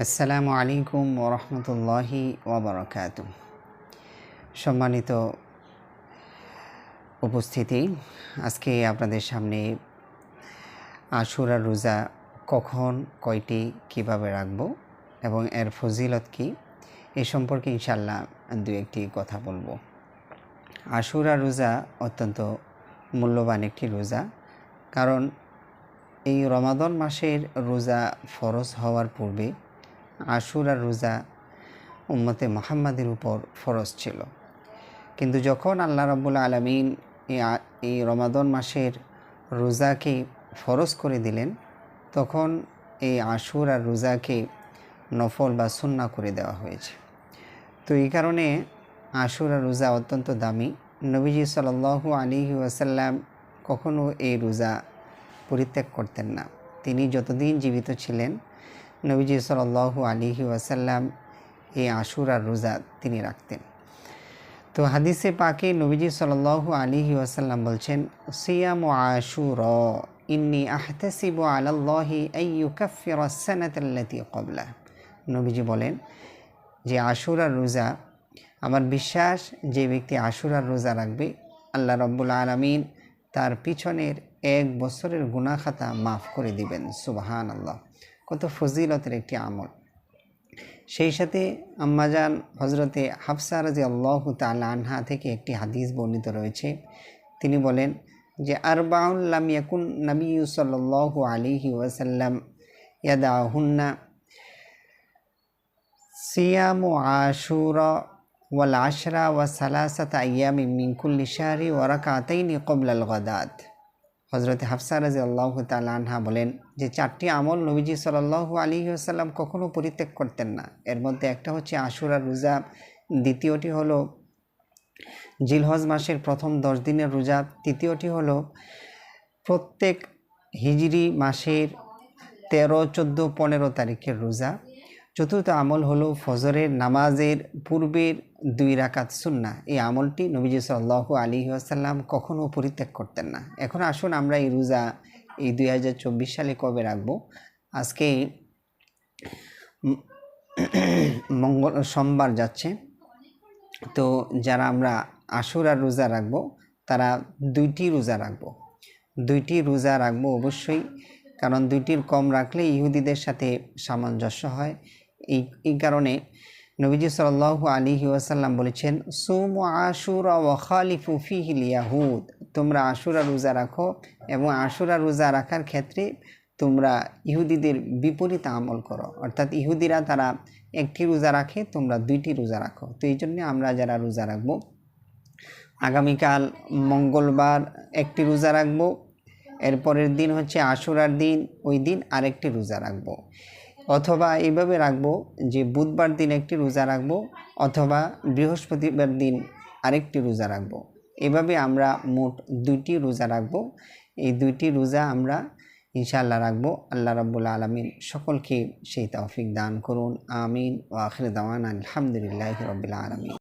আসসালামু আলাইকুম ওরহমতুল্লাহি ওবরাকাতু। সম্মানিত উপস্থিতি, আজকে আপনাদের সামনে আশুরার রোজা কখন, কয়টি, কিভাবে রাখবো এবং এর ফজিলত কি, এ সম্পর্কে ইনশাল্লাহ দু একটি কথা বলবো। আশুরা রোজা অত্যন্ত মূল্যবান একটি রোজা, কারণ এই রমাদান মাসের রোজা ফরজ হওয়ার পূর্বে আশুরার রোজা উম্মতে মুহাম্মাদের উপর ফরজ ছিল। কিন্তু যখন আল্লাহ রাব্বুল আলামিন এই রমাদান মাসের রোজাকে ফরজ করে দিলেন, তখন এই আশুরার রোজাকে নফল বা সুন্নাহ করে দেওয়া হয়েছে। তো এই কারণে আশুরার রোজা অত্যন্ত দামি। নবীজি সাল্লাল্লাহু আলাইহি ওয়াসাল্লাম কখনো এই রোজা পরিত্যাগ করতেন না। তিনি যতদিন জীবিত ছিলেন, নবীজি সাল্লাল্লাহু আলাইহি ওয়াসাল্লাম এই আশুরার রোজা তিনি রাখতেন। তো হাদিসে পাকে নবীজি সাল্লাল্লাহু আলাইহি ওয়াসাল্লাম বলছেন, সিয়ামু আশুরা ইন্নী আহতাসিবু আলাল্লাহি আন ইউকাফিরা আস-সানাতাল্লাতী ক্বাবলা। নবীজি বলেন যে আশুরার রোজা, আমার বিশ্বাস যে ব্যক্তি আশুরার রোজা রাখবে, আল্লাহ রাব্বুল আলামিন তার পিছনের 1 বছরের গুনাহ খাতা মাফ করে দিবেন। সুবহানাল্লাহ, কত ফজিলতের একটি আমল। সেই সাথে আম্মাজান হজরতে হাফসা রাদিয়াল্লাহু তাআলা আনহা থেকে একটি হাদিস বর্ণিত রয়েছে। তিনি বলেন যে আরবাউন লাম ইয়াকুন নবী সাল্লাল্লাহু আলাইহি ওয়াসাল্লাম ইয়াদাহুন্না সিয়ামু আশুরা ওয়াল আশরা ওয়া সালাসাতা আইয়ামিন মিন কুল্লি শাহরি ওয়া রাকাতাইনি ক্বাবলাল গাদাত। হজরতে হাফসা রাদিয়াল্লাহু তাআলা আনহা বলেন যে 4টি আমল নবীজি সাল্লাল্লাহু আলাইহি ওয়াসাল্লাম কখনো পরিত্যাগ করতেন না। এর মধ্যে একটা হচ্ছে আশুরার রোজা, দ্বিতীয়টি হলো জিলহজ মাসের প্রথম 10 দিনের রোজা, তৃতীয়টি হলো প্রত্যেক হিজরি মাসের 13, 14, 15 তারিখের রোজা, চতুর্থ আমল হলো ফজরের নামাজের পূর্বের 2 রাকাত সুন্নাহ। এই আমলটি নবীজি সাল্লাল্লাহু আলাইহি ওয়াসাল্লাম কখনো পরিত্যাগ করতেন না। এখন আসুন আমরা এই রোজা এই 2024 সালে কবে রাখবো। আজকে সোমবার যাচ্ছে। তো যারা আমরা আশুরার রোজা রাখবো, তারা 2টি রোজা রাখবো অবশ্যই, কারণ 2টির কম রাখলে ইহুদিদের সাথে সামঞ্জস্য হয়। এই কারণে নবীজি সাল্লাল্লাহু আলাইহি ওয়াসাল্লাম বলেছেন, সুমু আশুরা ওয়া খালিফু ফিহিল ইয়াহুদ। তোমরা আশুরা রোজা রাখো এবং আশুরা রোজা রাখার ক্ষেত্রে তোমরা ইহুদিদের বিপরীত আমল করো। অর্থাৎ ইহুদিরা তারা 1টি রোজা রাখে, তোমরা 2টি রোজা রাখো। তো এই জন্যে আমরা যারা রোজা রাখবো, আগামীকাল মঙ্গলবার 1টি রোজা রাখবো, এরপরের দিন হচ্ছে আশুরার দিন, ওই দিন আরেকটি রোজা রাখবো। অথবা এইভাবে রাখবো যে বুধবার দিন 1টি রোজা রাখবো, অথবা বৃহস্পতিবার দিন আরেকটি রোজা রাখবো। এভাবে আমরা মোট 2টি রোজা রাখবো। এই 2টি রোজা আমরা ইনশাআল্লাহ রাখবো। আল্লাহ রাব্বুল আলামিন সকলকে সেই তৌফিক দান করুন। আমিন। ওয়া আখিরু দাওয়ানা আলহামদুলিল্লাহি রাব্বিল আলামিন।